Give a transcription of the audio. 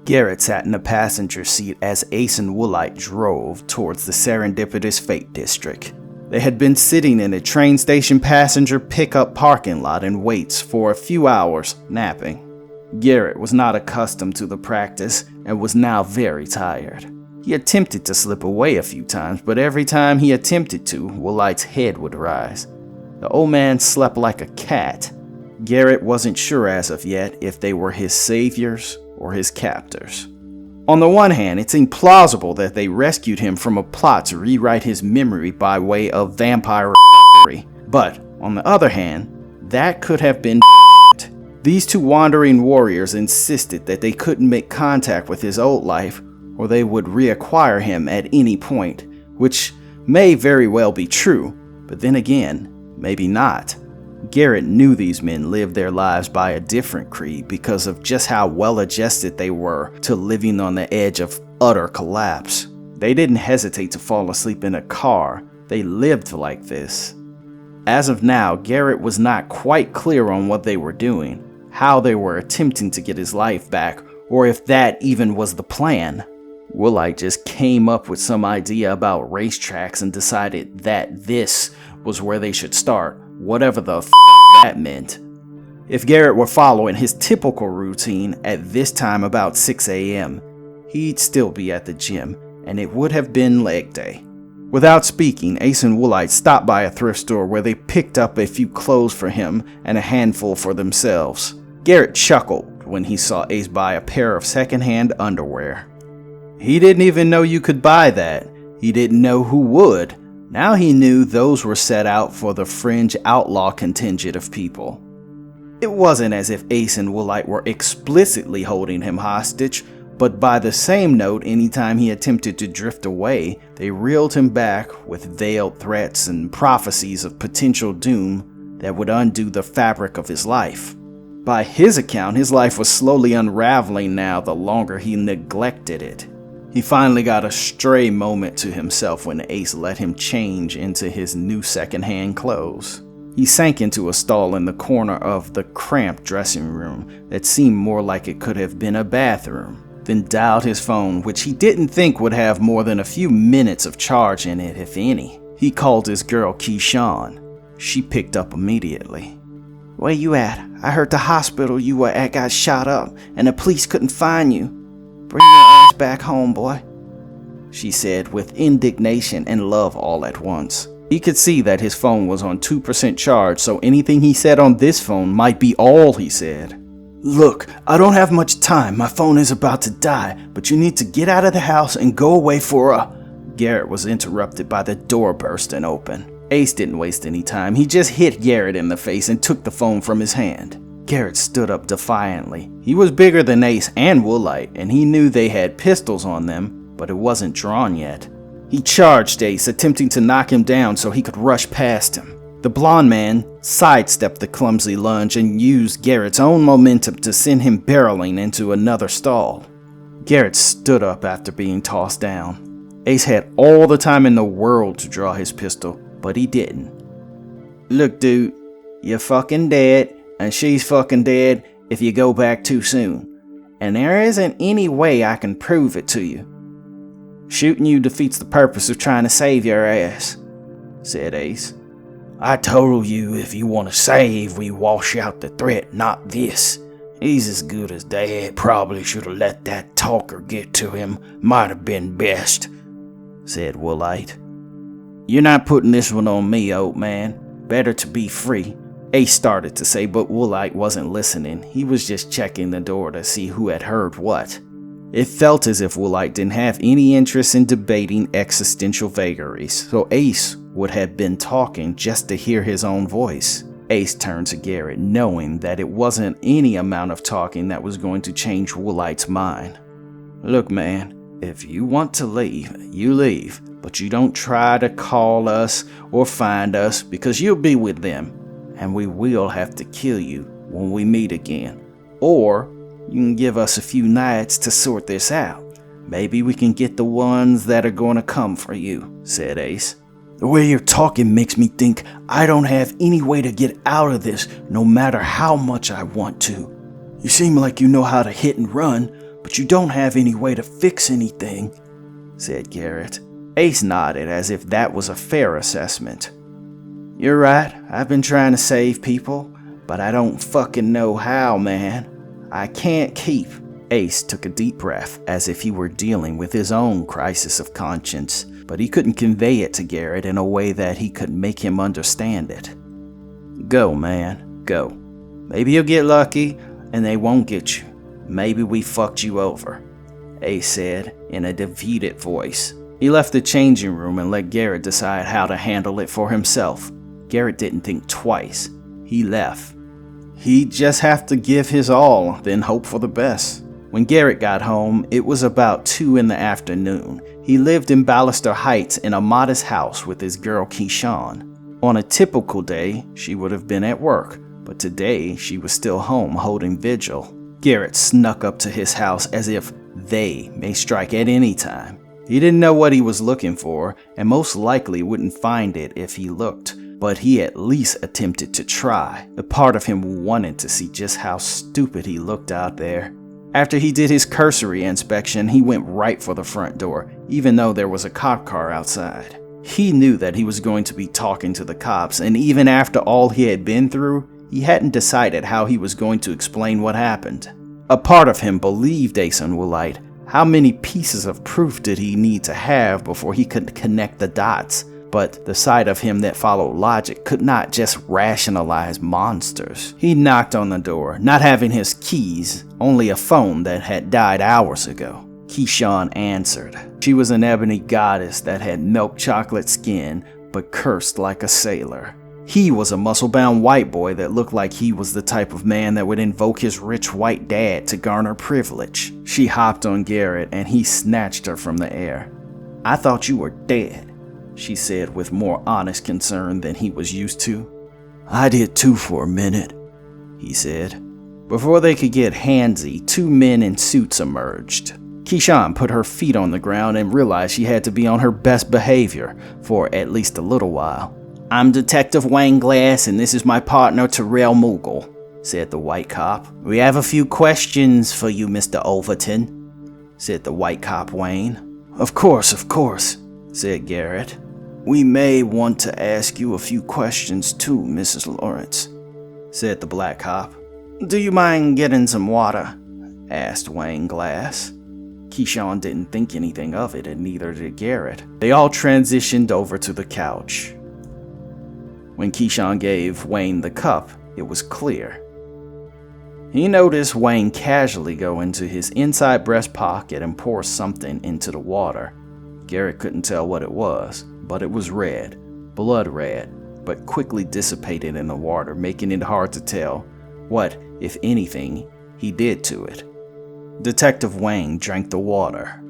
Garret sat in the passenger seat as Ace and Woolite drove towards the serendipitous Fate District. They had been sitting in a train station passenger pickup parking lot in Waits for a few hours, napping. Garret was not accustomed to the practice and was now very tired. He attempted to slip away a few times, but every time he attempted to, Woolite's head would rise. The old man slept like a cat. Garret wasn't sure as of yet if they were his saviors or his captors. On the one hand, it seemed plausible that they rescued him from a plot to rewrite his memory by way of vampire but on the other hand, that could have been These two wandering warriors insisted that they couldn't make contact with his old life or they would reacquire him at any point, which may very well be true, but then again, maybe not. Garret knew these men lived their lives by a different creed because of just how well adjusted they were to living on the edge of utter collapse. They didn't hesitate to fall asleep in a car. They lived like this. As of now, Garret was not quite clear on what they were doing, how they were attempting to get his life back, or if that even was the plan. Woolite just came up with some idea about racetracks and decided that this was where they should start, whatever the that meant. If Garret were following his typical routine at this time about 6 a.m., he'd still be at the gym, and it would have been leg day. Without speaking, Ace and Woolite stopped by a thrift store where they picked up a few clothes for him and a handful for themselves. Garret chuckled when he saw Ace buy a pair of secondhand underwear. He didn't even know you could buy that. He didn't know who would. Now he knew those were set out for the fringe outlaw contingent of people. It wasn't as if Ace and Woolite were explicitly holding him hostage, but by the same note, anytime he attempted to drift away, they reeled him back with veiled threats and prophecies of potential doom that would undo the fabric of his life. By his account, his life was slowly unraveling now the longer he neglected it. He finally got a stray moment to himself when Ace let him change into his new secondhand clothes. He sank into a stall in the corner of the cramped dressing room that seemed more like it could have been a bathroom, then dialed his phone, which he didn't think would have more than a few minutes of charge in it, if any. He called his girl Keyshawn. She picked up immediately. "Where you at? I heard the hospital you were at got shot up and the police couldn't find you. Bring your ass back home, boy," she said with indignation and love all at once. He could see that his phone was on 2% charge, so anything he said on this phone might be all he said. "Look, I don't have much time. My phone is about to die, but you need to get out of the house and go away for a..." Garret was interrupted by the door bursting open. Ace didn't waste any time. He just hit Garret in the face and took the phone from his hand. Garret stood up defiantly. He was bigger than Ace and Woolite, and he knew they had pistols on them, but it wasn't drawn yet. He charged Ace, attempting to knock him down so he could rush past him. The blonde man sidestepped the clumsy lunge and used Garret's own momentum to send him barreling into another stall. Garret stood up after being tossed down. Ace had all the time in the world to draw his pistol, but he didn't. "Look, dude, you're fucking dead, and she's fucking dead if you go back too soon. And there isn't any way I can prove it to you. Shooting you defeats the purpose of trying to save your ass," said Ace. "I told you if you want to save, we wash out the threat, not this. He's as good as dead. Probably should have let that talker get to him. Might have been best," said Woolite. "You're not putting this one on me, old man. Better to be free," Ace started to say, but Woolite wasn't listening. He was just checking the door to see who had heard what. It felt as if Woolite didn't have any interest in debating existential vagaries, so Ace would have been talking just to hear his own voice. Ace turned to Garret, knowing that it wasn't any amount of talking that was going to change Woolite's mind. "Look, man, if you want to leave, you leave, but you don't try to call us or find us because you'll be with them, and we will have to kill you when we meet again. Or you can give us a few nights to sort this out. Maybe we can get the ones that are going to come for you," said Ace. "The way you're talking makes me think I don't have any way to get out of this, no matter how much I want to. You seem like you know how to hit and run, "But you don't have any way to fix anything," said Garret. Ace nodded as if that was a fair assessment. "You're right, I've been trying to save people, but I don't fucking know how, man. I can't keep." Ace took a deep breath as if he were dealing with his own crisis of conscience, but he couldn't convey it to Garret in a way that he could make him understand it. "Go, man, go. Maybe you'll get lucky and they won't get you. Maybe we fucked you over," Ace said in a defeated voice. He left the changing room and let Garret decide how to handle it for himself. Garret didn't think twice. He left. He'd just have to give his all, then hope for the best. When Garret got home, it was about 2 in the afternoon. He lived in Ballister Heights in a modest house with his girl Keyshawn. On a typical day, she would have been at work, but today she was still home holding vigil. Garret snuck up to his house as if they may strike at any time. He didn't know what he was looking for, and most likely wouldn't find it if he looked, but he at least attempted to try. A part of him wanted to see just how stupid he looked out there. After he did his cursory inspection, he went right for the front door, even though there was a cop car outside. He knew that he was going to be talking to the cops, and even after all he had been through, he hadn't decided how he was going to explain what happened. A part of him believed Ace and Woolite. How many pieces of proof did he need to have before he could connect the dots? But the side of him that followed logic could not just rationalize monsters. He knocked on the door, not having his keys, only a phone that had died hours ago. Keyshawn answered. She was an ebony goddess that had milk chocolate skin, but cursed like a sailor. He was a muscle-bound white boy that looked like he was the type of man that would invoke his rich white dad to garner privilege. She hopped on Garret and he snatched her from the air. "I thought you were dead," she said with more honest concern than he was used to. "I did too for a minute," he said. Before they could get handsy, 2 men in suits emerged. Keyshawn put her feet on the ground and realized she had to be on her best behavior for at least a little while. "I'm Detective Wayne Glass, and this is my partner Terrell Moogle," said the white cop. "We have a few questions for you, Mr. Overton," said the white cop Wayne. Of course," said Garret. "We may want to ask you a few questions too, Mrs. Lawrence," said the black cop. "Do you mind getting some water?" asked Wayne Glass. Keyshawn didn't think anything of it, and neither did Garret. They all transitioned over to the couch. When Keyshawn gave Wayne the cup, it was clear. He noticed Wayne casually go into his inside breast pocket and pour something into the water. Garret couldn't tell what it was, but it was red, blood red, but quickly dissipated in the water, making it hard to tell what, if anything, he did to it. Detective Wayne drank the water.